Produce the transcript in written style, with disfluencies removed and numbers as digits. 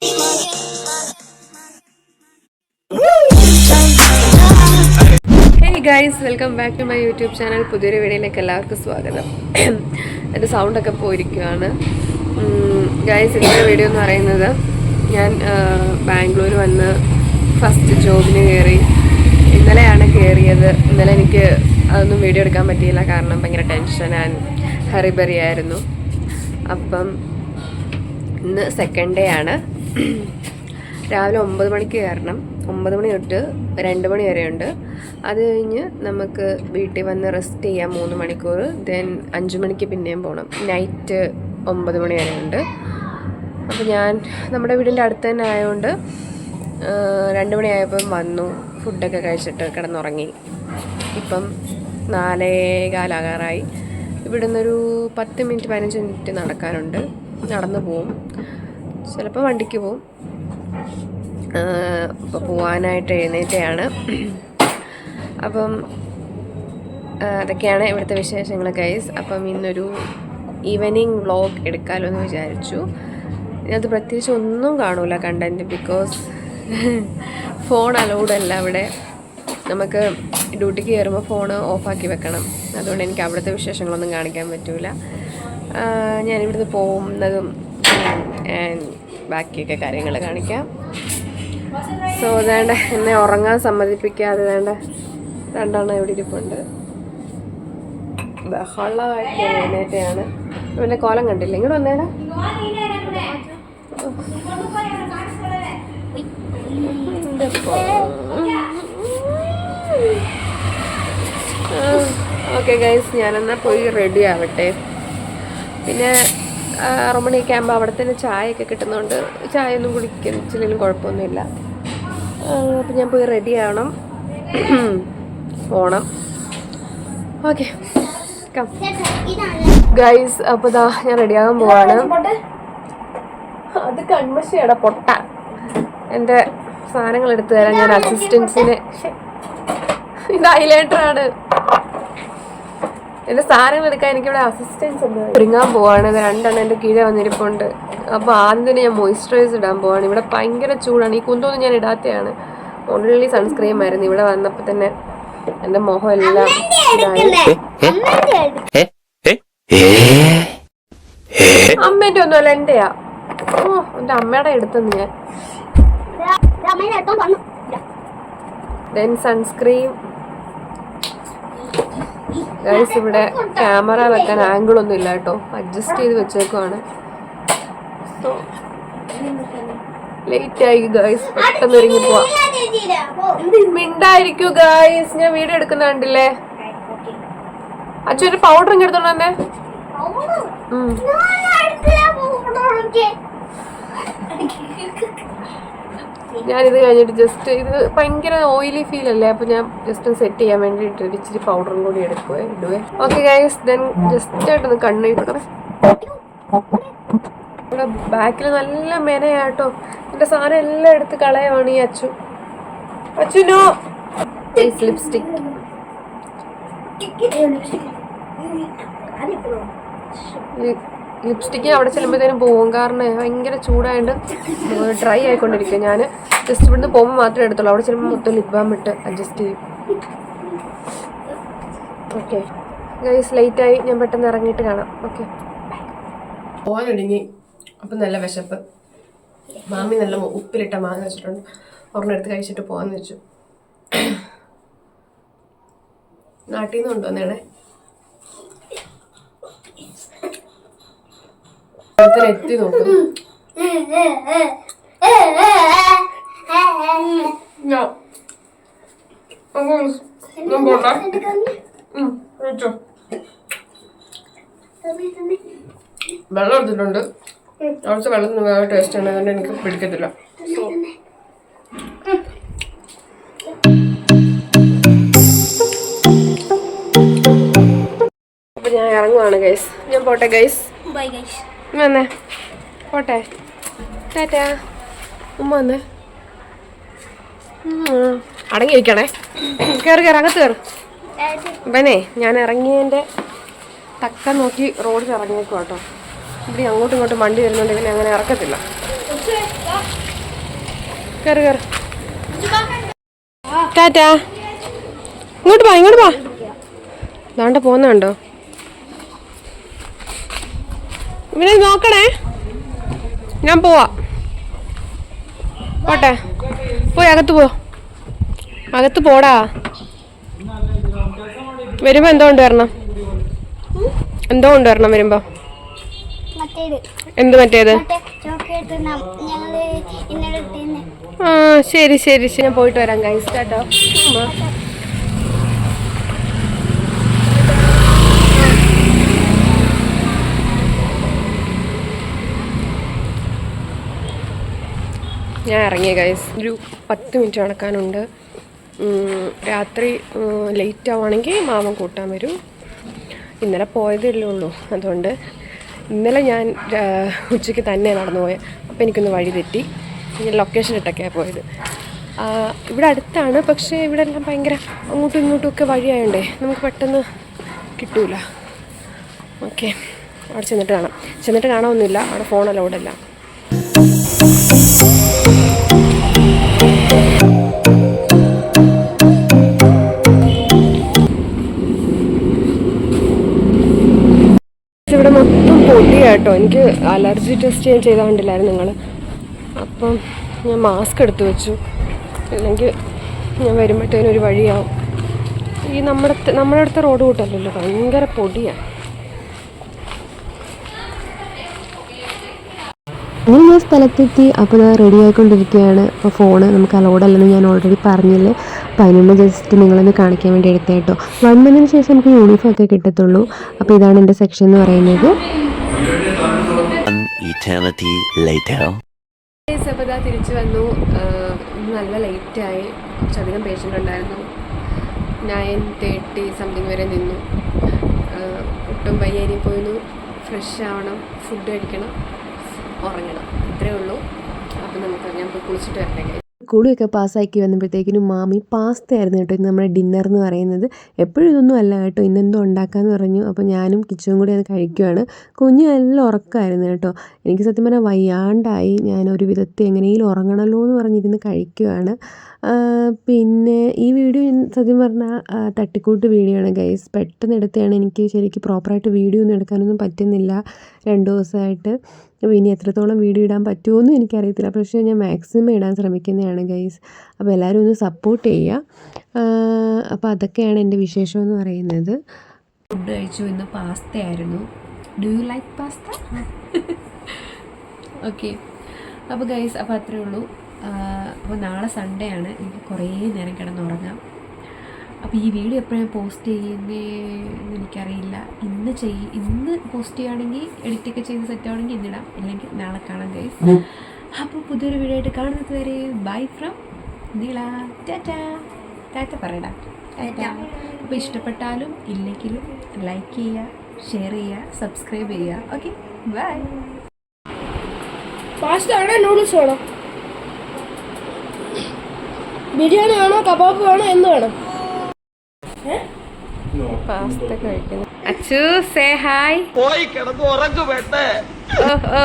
Hey guys, welcome back to my YouTube channel. പുതിയൊരു വീഡിയോയിലേക്ക് എല്ലാവർക്കും സ്വാഗതം. എൻ്റെ സൗണ്ടൊക്കെ പോയിരിക്കുകയാണ്. ഗൈസ്, ഇന്നത്തെ വീഡിയോ എന്ന് പറയുന്നത് ഞാൻ ബാംഗ്ലൂർ വന്ന് ഫസ്റ്റ് ജോബിന് കയറി. ഇന്നലെയാണ് കയറിയത്. ഇന്നലെ എനിക്ക് അതൊന്നും വീഡിയോ എടുക്കാൻ പറ്റിയില്ല, കാരണം ഭയങ്കര ടെൻഷൻ ആൻഡ് ഹറിബറി ആയിരുന്നു. അപ്പം ഇന്ന് സെക്കൻഡ് ഡേ ആണ്. രാവിലെ 9 മണിക്ക് കയറണം. 9 മണി തൊട്ട് 2 മണി വരെ ഉണ്ട്. അത് കഴിഞ്ഞ് നമുക്ക് വീട്ടിൽ വന്ന് റെസ്റ്റ് ചെയ്യാം 3 മണിക്കൂർ. ദെൻ 5 മണിക്ക് പിന്നെയും പോകണം. നൈറ്റ് 9 മണി വരെ ഉണ്ട്. അപ്പോൾ ഞാൻ നമ്മുടെ വീടിൻ്റെ അടുത്ത് തന്നെ ആയതുകൊണ്ട് 2 മണിയായപ്പം വന്നു, ഫുഡൊക്കെ കഴിച്ചിട്ട് കിടന്നുറങ്ങി. ഇപ്പം 4:15 ആകാറായി. ഇവിടെ നിന്നൊരു 10 മിനിറ്റ് 15 മിനിറ്റ് നടക്കാനുണ്ട്. നടന്നു പോവും, ചിലപ്പോൾ വണ്ടിക്ക് പോവും. ഇപ്പോൾ പോവാനായിട്ട് എഴുന്നേറ്റയാണ്. അപ്പം അതൊക്കെയാണ് ഇവിടുത്തെ വിശേഷങ്ങൾ ഗൈസ്. അപ്പം ഇന്നൊരു ഈവനിങ് വ്ളോഗ് എടുക്കാമല്ലോ എന്ന് വിചാരിച്ചു. ഇതിനകത്ത് പ്രത്യേകിച്ച് ഒന്നും കാണൂല കണ്ടൻറ്റ്, ബിക്കോസ് ഫോൺ അലൗഡ് അല്ല ഇവിടെ. നമുക്ക് ഡ്യൂട്ടിക്ക് കയറുമ്പോൾ ഫോൺ ഓഫാക്കി വെക്കണം. അതുകൊണ്ട് എനിക്ക് അവിടുത്തെ വിശേഷങ്ങളൊന്നും കാണിക്കാൻ പറ്റില്ല. ഞാനിവിടുന്ന് പോകുന്നതും ബാക്കിയൊക്കെ കാര്യങ്ങൾ കാണിക്കാം. സോ വേണ്ട, എന്നെ ഉറങ്ങാൻ സമ്മതിപ്പിക്കാതെ വേണ്ട രണ്ടെണ്ണം ഇവിടെ ഇരിപ്പുണ്ട്. ബഹളമായിട്ട് എഴുന്നേറ്റയാണ്. പിന്നെ കോലം കണ്ടില്ല. ഇങ്ങോട്ട് വന്നേടാ. ഓക്കെ ഗൈസ്, ഞാനെന്നാൽ പോയി റെഡി ആവട്ടെ. പിന്നെ 6 മണിയൊക്കെ ആകുമ്പോൾ അവിടെ തന്നെ ചായയൊക്കെ കിട്ടുന്നതുകൊണ്ട് ചായ ഒന്നും കുടിക്കുന്നില്ലെങ്കിലും കുഴപ്പമൊന്നുമില്ല. അപ്പം ഞാൻ പോയി റെഡി ആവണം, പോണം. ഓക്കെ ഗൈസ്, അപ്പോൾ ഇതാ ഞാൻ റെഡിയാകാൻ പോവാണ്. അത് കൺമശിയുടെ പൊട്ട. എൻ്റെ സാധനങ്ങൾ എടുത്തു തരാൻ ഞാൻ അസിസ്റ്റൻസിനെ, ഇത് ഹൈലൈറ്ററാണ്. എൻ്റെ സാധനങ്ങൾ എടുക്കാൻ എനിക്കിവിടെ അസിസ്റ്റൻസ് ഉണ്ട്. ഒരുങ്ങാൻ പോവാണ്. 2 എണ്ണം എൻ്റെ കീഴെ വന്നിരിപ്പുണ്ട്. അപ്പോൾ ആദ്യം തന്നെ ഞാൻ മോയ്സ്ചറൈസർ ഇടാൻ പോവാണ്. ഇവിടെ ഭയങ്കര ചൂടാണ്. ഈ കുന്തൊന്നും ഞാൻ ഇടാത്തതാണ്. ഓൾറെഡി സൺസ്ക്രീം ആയിരുന്നു. ഇവിടെ വന്നപ്പോൾ തന്നെ എൻ്റെ മുഖം എല്ലാം അമ്മേൻ്റെ ഒന്നുമല്ല, എൻ്റെയാ. ഓ, എൻ്റെ അമ്മയുടെ എടുത്തെന്ന് ഞാൻ. Then sunscreen. ഗൈസ്, ഇവിടെ ക്യാമറ വെക്കാൻ ആംഗിളൊന്നും ഇല്ല കേട്ടോ, അഡ്ജസ്റ്റ് ചെയ്ത് വെച്ചേക്കുവാണ്. സോ ലേറ്റ് ആയി ഗൈസ്, പെട്ടെന്ന് ഒരുങ്ങി പോവാം. മിണ്ടായിരിക്കൂ ഗൈസ്, ഞാൻ വീഡിയോ എടുക്കുന്ന കണ്ടില്ലേ. അച്ഛൻ ഒരു പൗഡർ ഇങ്ങ് എടുത്തോണ്ട് വന്നേ. ഞാനിത് കഴിഞ്ഞിട്ട് ജസ്റ്റ്, ഇത് ഭയങ്കര ഓയിലി ഫീൽ അല്ലേ, അപ്പോൾ ഞാൻ ജസ്റ്റ് സെറ്റ് ചെയ്യാൻ വേണ്ടിയിട്ട് ഇച്ചിരി പൗഡറും കൂടി ഇടുവേ. ഓക്കെ ഗൈസ്, ദെൻ ജസ്റ്റ് ആയിട്ടൊന്ന് കണ്ണിട്ടേ. ഇവിടെ ബാക്കിൽ നല്ല മെനയാട്ടോ. എൻ്റെ സാധനം എല്ലാം എടുത്ത് കളയുവാണ് ഈ അച്ഛനോ. ലിപ്സ്റ്റിക് ലിപ്സ്റ്റിക്ക് അവിടെ ചെല്ലുമ്പോഴത്തേനും പോകും, കാരണം ഭയങ്കര ചൂടായിട്ട് ഡ്രൈ ആയിക്കൊണ്ടിരിക്കുക. ഞാൻ ജസ്റ്റ് ഇവിടുന്ന് പോകുമ്പോൾ മാത്രമേ എടുത്തുള്ളൂ. അവിടെ ചെല്ലുമ്പോൾ മൊത്തം ലിപ് ബാം ഇട്ട് അഡ്ജസ്റ്റ് ചെയ്യും. ഓക്കെ ഗൈസ്, ലേറ്റായി. ഞാൻ പെട്ടെന്ന് ഇറങ്ങിയിട്ട് കാണാം. ഓക്കെ, പോകാനൊടുങ്ങി. അപ്പം നല്ല വിശപ്പ്. മാമി നല്ല ഉപ്പിലിട്ട മാങ്ങ വെച്ചിട്ടുണ്ട്. ഒരെണ്ണം എടുത്ത് കഴിച്ചിട്ട് പോകാമെന്ന് വെച്ചു. നാട്ടിൽ നിന്ന് കൊണ്ടുവന്നേണേ. എത്തി നോക്കും. വെള്ളം എടുത്തിട്ടുണ്ട്. അവിടുത്തെ വെള്ളത്തിന് വേറെ ടേസ്റ്റ് ആണ്, അതുകൊണ്ട് എനിക്ക് പിടിക്കത്തില്ല. അപ്പൊ ഞാൻ ഇറങ്ങുവാണ് ഗൈസ്. ഞാൻ പോട്ടെ ഗൈസ്. വന്നേ, പോട്ടെ. ടാറ്റാ. ഉമ്മ വന്നേ. അടങ്ങിയിരിക്കണേ. കയറി അകത്ത് കയറും. ഇവനെ ഞാൻ ഇറങ്ങിയതിൻ്റെ തക്ക നോക്കി റോഡിൽ ഇറങ്ങിയേക്കും കേട്ടോ. ഇവിടെ അങ്ങോട്ടും ഇങ്ങോട്ടും വണ്ടി വരുന്നുണ്ട്, ഇവനെ അങ്ങനെ ഇറക്കത്തില്ല. കയറി കയറി ടാറ്റാ. ഇങ്ങോട്ട് വാ ഇങ്ങോട്ട് വാ. ദാണ്ട പോകുന്നുണ്ടോ? ഇവനെ നോക്കണേ. ഞാൻ പോവാ. പോട്ടെ, പോയി അകത്ത് പോ. അകത്ത് പോടാ. വരുമ്പോ എന്തോ കൊണ്ടുവരണം? എന്തോ കൊണ്ടുവരണം വരുമ്പോ? എന്ത് മറ്റേത്? ആ ശരി ശരി ശരി, ഞാൻ പോയിട്ട് വരാം ഗൈസ്. കേട്ടോ. ഞാൻ ഇറങ്ങിയ ഗൈസ്. ഒരു 10 മിനിറ്റ് നടക്കാനുണ്ട്. രാത്രി ലേറ്റ് ആവുകയാണെങ്കിൽ മാമൻ കൂട്ടാൻ വരും. ഇന്നലെ പോയതേ ഉള്ളൂ, അതുകൊണ്ട് ഇന്നലെ ഞാൻ ഉച്ചയ്ക്ക് തന്നെ നടന്നു പോയത്. അപ്പോൾ എനിക്കൊന്ന് വഴി തെറ്റി. ഞാൻ ലൊക്കേഷൻ ഇട്ടൊക്കെയാണ് പോയത്. ഇവിടെ അടുത്താണ്, പക്ഷേ ഇവിടെ എല്ലാം ഭയങ്കര അങ്ങോട്ടും ഇങ്ങോട്ടും ഒക്കെ വഴിയായോണ്ടേ നമുക്ക് പെട്ടെന്ന് കിട്ടൂല. ഓക്കെ, അവിടെ ചെന്നിട്ട് കാണാമൊന്നുമില്ല. അവിടെ ഫോൺ അലൗഡല്ല. ഇവിടെ മൊത്തം പൊടിയാട്ടോ. എനിക്ക് അലർജി ടെസ്റ്റ് ഞാൻ ചെയ്താൽ കണ്ടില്ലായിരുന്നു നിങ്ങൾ. അപ്പം ഞാൻ മാസ്ക് എടുത്തു വെച്ചു, അല്ലെങ്കിൽ ഞാൻ വരുമ്പോഴത്തേനും ഒരു വഴിയാവും. ഈ നമ്മുടെ അടുത്ത റോഡ് കൂട്ടല്ലല്ലോ, ഭയങ്കര പൊടിയാണ്. അങ്ങനെ ഞാൻ സ്ഥലത്തെത്തി. അപ്പോൾ ഞാൻ റെഡി ആയിക്കൊണ്ടിരിക്കുകയാണ്. അപ്പോൾ ഫോണ് നമുക്ക് അലോഡല്ലെന്ന് ഞാൻ ഓൾറെഡി പറഞ്ഞില്ലേ. അപ്പോൾ അതിനൊന്ന് ജസ്റ്റ് നിങ്ങളൊന്ന് കാണിക്കാൻ വേണ്ടി എടുത്തേ കേട്ടോ. 1 മന്തിന് ശേഷം നമുക്ക് യൂണിഫോം ഒക്കെ കിട്ടത്തുള്ളൂ. അപ്പോൾ ഇതാണ് എൻ്റെ സെക്ഷൻ എന്ന് പറയുന്നത്. അപ്പോൾ ഇതാ തിരിച്ചു വന്നു. നല്ല ലേറ്റായി. കുറച്ചധികം പേഷ്യൻ്റ് ഉണ്ടായിരുന്നു. 9:30 സംതിങ് വരെ നിന്നു. ഒട്ടും വയ്യാനി പോയിരുന്നു. ഫ്രഷ് ആവണം, ഫുഡ് കഴിക്കണം, ഉറങ്ങണം, ഇത്രയേ ഉള്ളൂ. അപ്പം ഞാൻ പോയി കുളിച്ചിട്ട് വരട്ടെ. കുളിയൊക്കെ പാസ്സാക്കി വന്നപ്പോഴത്തേക്കിനും മാമി പാസ്ത ആയിരുന്നു കേട്ടോ ഇന്ന് നമ്മുടെ ഡിന്നർ എന്ന് പറയുന്നത്. എപ്പോഴും ഇതൊന്നും അല്ല കേട്ടോ, ഇന്നെന്തോ ഉണ്ടാക്കാമെന്ന് പറഞ്ഞു. അപ്പോൾ ഞാനും കിച്ചും കൂടി അത് കഴിക്കുവാണ്. കുഞ്ഞ് നല്ല ഉറക്കമായിരുന്നു കേട്ടോ. എനിക്ക് സത്യം പറഞ്ഞാൽ വയ്യാണ്ടായി. ഞാനൊരു വിധത്തിൽ എങ്ങനെയെങ്കിലും ഉറങ്ങണമല്ലോ എന്ന് പറഞ്ഞിരുന്ന് കഴിക്കുവാണ്. പിന്നെ ഈ വീഡിയോ സത്യം പറഞ്ഞാൽ തട്ടിക്കൂട്ട് വീഡിയോ ആണ് ഗൈസ്. പെട്ടെന്ന് എടുത്തതാണ്. എനിക്ക് ശരിക്കും പ്രോപ്പറായിട്ട് വീഡിയോ ഒന്നും എടുക്കാനൊന്നും പറ്റുന്നില്ല 2 ദിവസമായിട്ട്. അപ്പോൾ ഇനി എത്രത്തോളം വീഡിയോ ഇടാൻ പറ്റുമോയെന്നും എനിക്കറിയത്തില്ല, പക്ഷേ ഞാൻ മാക്സിമം ഇടാൻ ശ്രമിക്കുന്നതാണ് ഗൈസ്. അപ്പോൾ എല്ലാവരും ഒന്ന് സപ്പോർട്ട് ചെയ്യുക. അപ്പോൾ അതൊക്കെയാണ് എൻ്റെ വിശേഷം എന്ന് പറയുന്നത്. ഫുഡ് കഴിച്ചു. ഇന്ന് പാസ്ത ആയിരുന്നു. Do you like pasta? Okay. അപ്പോൾ ഗൈസ്, അപ്പോൾ അത്രയേ ഉള്ളൂ. അപ്പോൾ നാളെ സൺഡേ ആണ്. എനിക്ക് കുറേ നേരം കിടന്നുറങ്ങാം. അപ്പോൾ ഈ വീഡിയോ എപ്പോഴാണ് പോസ്റ്റ് ചെയ്യുന്നതെന്ന് എനിക്കറിയില്ല. ഇന്ന് പോസ്റ്റ് ചെയ്യുകയാണെങ്കിൽ എഡിറ്റൊക്കെ ചെയ്ത് സെറ്റാണെങ്കിൽ ഇന്നിടാം, ഇല്ലെങ്കിൽ നാളെ കാണാം ഗൈസ്. അപ്പോൾ പുതിയൊരു വീഡിയോ ആയിട്ട് കാണുന്നത് വരെ ബൈ ഫ്രം നീള. ടാറ്റ പറയടാ. ടാറ്റ. അപ്പോൾ ഇഷ്ടപ്പെട്ടാലും ഇല്ലെങ്കിലും ലൈക്ക് ചെയ്യുക, ഷെയർ ചെയ്യുക, സബ്സ്ക്രൈബ് ചെയ്യുക. Okay, bye. പാസ്ത ആണോ നൂഡിൽസ് വേണോ, ബിരിയാണി വേണോ, കബാബ് വേണോ, എന്ത് വേണം? പാസ്ത കഴിക്കുന്നു. Achu say hi. പോയി കിടന്നു ഉറങ്ങു വേണ്ടേ? ഓ